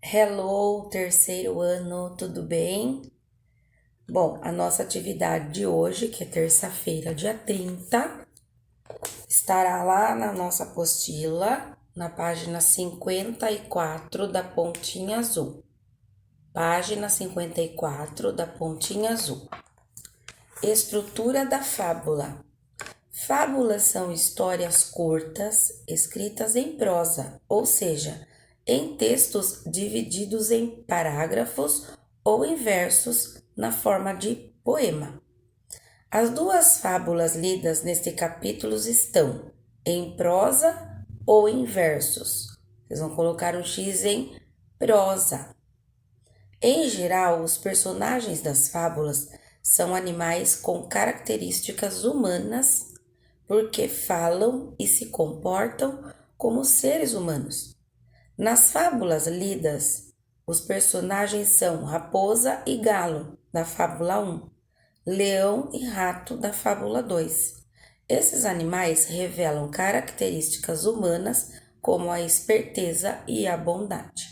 Hello, terceiro ano, tudo bem? Bom, a nossa atividade de hoje, que é terça-feira, dia 30, estará lá na nossa apostila, na página 54 da pontinha azul. Página 54 da pontinha azul. Estrutura da fábula. Fábulas são histórias curtas, escritas em prosa, ou seja, em textos divididos em parágrafos ou em versos na forma de poema. As duas fábulas lidas neste capítulo estão em prosa ou em versos. Vocês vão colocar um X em prosa. Em geral, os personagens das fábulas são animais com características humanas porque falam e se comportam como seres humanos. Nas fábulas lidas, os personagens são raposa e galo, da fábula 1, leão e rato, da fábula 2. Esses animais revelam características humanas como a esperteza e a bondade.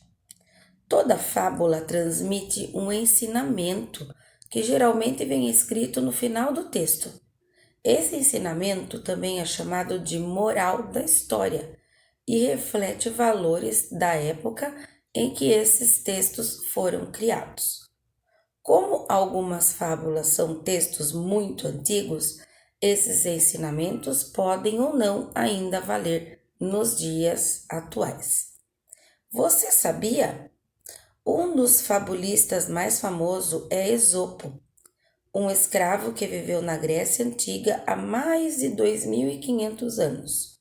Toda fábula transmite um ensinamento que geralmente vem escrito no final do texto. Esse ensinamento também é chamado de moral da história e reflete valores da época em que esses textos foram criados. Como algumas fábulas são textos muito antigos, esses ensinamentos podem ou não ainda valer nos dias atuais. Você sabia? Um dos fabulistas mais famosos é Esopo, um escravo que viveu na Grécia Antiga há mais de 2.500 anos.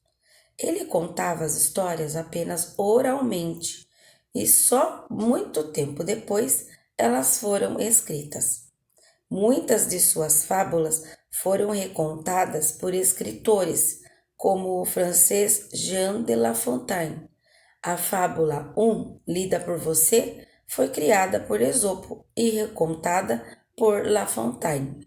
Ele contava as histórias apenas oralmente e só muito tempo depois elas foram escritas. Muitas de suas fábulas foram recontadas por escritores, como o francês Jean de La Fontaine. A fábula 1, lida por você, foi criada por Esopo e recontada por La Fontaine.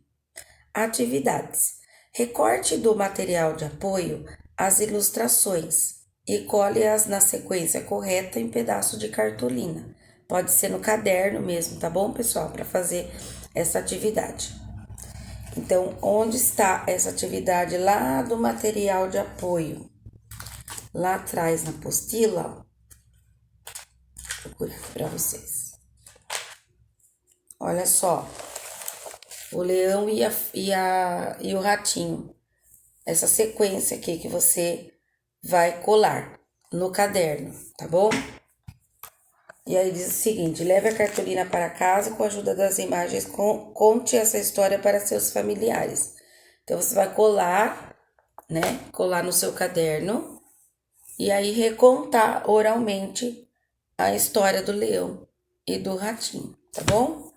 Atividades. Recorte do material de apoio as ilustrações e colhe-as na sequência correta em pedaço de cartolina. Pode ser no caderno mesmo, tá bom, pessoal? Para fazer essa atividade. Então, onde está essa atividade? Lá do material de apoio. Lá atrás na apostila, vou procurar aqui para vocês. Olha só, o leão e o ratinho. Essa sequência aqui que você vai colar no caderno, tá bom? E aí diz o seguinte: leve a cartolina para casa com a ajuda das imagens, conte essa história para seus familiares. Então você vai colar, né? Colar no seu caderno e aí recontar oralmente a história do leão e do ratinho, tá bom?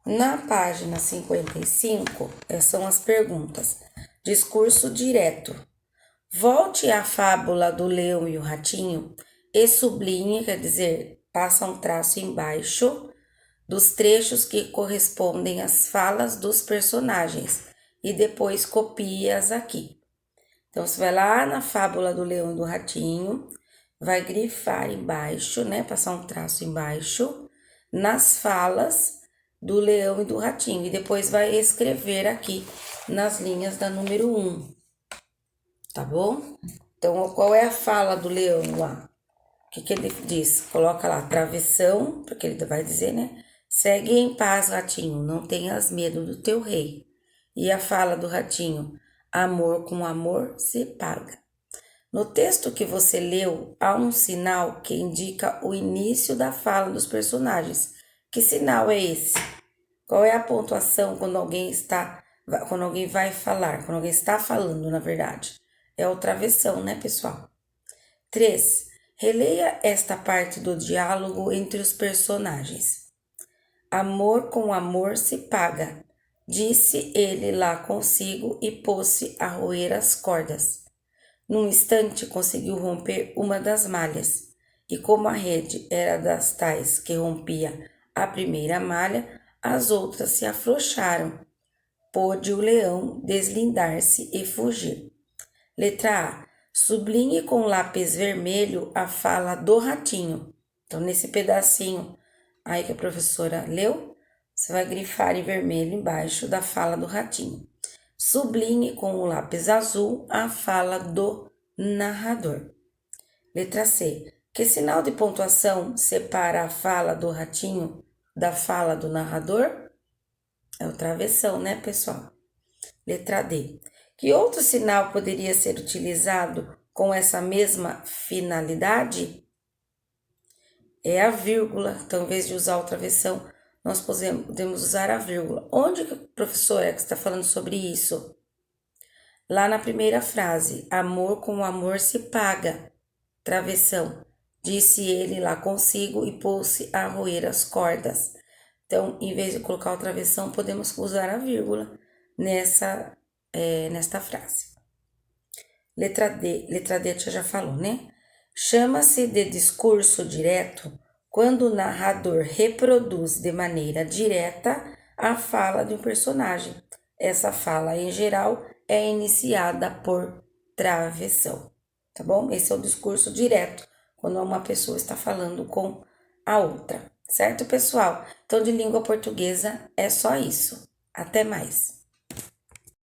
Na página 55, são as perguntas. Discurso direto. Volte à fábula do leão e o ratinho e sublinhe, quer dizer, passa um traço embaixo dos trechos que correspondem às falas dos personagens e depois copie-as aqui. Então, você vai lá na fábula do leão e do ratinho, vai grifar embaixo, né? Passar um traço embaixo nas falas do leão e do ratinho e depois vai escrever aqui nas linhas da número 1, tá bom? Então, qual é a fala do leão lá? O que ele diz? Coloca lá, travessão, porque ele vai dizer, né? Segue em paz, ratinho, não tenhas medo do teu rei. E a fala do ratinho, amor com amor se paga. No texto que você leu, há um sinal que indica o início da fala dos personagens. Que sinal é esse? Qual é a pontuação quando alguém vai falar, quando alguém está falando, na verdade? É o travessão, né, pessoal? 3. Releia esta parte do diálogo entre os personagens. Amor com amor se paga, disse ele lá consigo e pôs-se a roer as cordas. Num instante conseguiu romper uma das malhas, e como a rede era das tais que rompia a primeira malha, as outras se afrouxaram. Pôde o leão deslindar-se e fugir. Letra A. Sublinhe com lápis vermelho a fala do ratinho. Então, nesse pedacinho aí que a professora leu, você vai grifar em vermelho embaixo da fala do ratinho. Sublinhe com o lápis azul a fala do narrador. Letra C. Que sinal de pontuação separa a fala do ratinho da fala do narrador? É o travessão, né, pessoal? Letra D. Que outro sinal poderia ser utilizado com essa mesma finalidade? É a vírgula. Então, em vez de usar o travessão, nós podemos usar a vírgula. Onde, professor, é que está falando sobre isso? Lá na primeira frase, amor com amor se paga. Travessão. Disse ele lá consigo e pôs-se a roer as cordas. Então, em vez de colocar o travessão, podemos usar a vírgula nesta frase. Letra D a tia já falou, né? Chama-se de discurso direto quando o narrador reproduz de maneira direta a fala de um personagem. Essa fala, em geral, é iniciada por travessão, tá bom? Esse é o discurso direto, quando uma pessoa está falando com a outra, certo, pessoal? Então, de língua portuguesa é só isso. Até mais!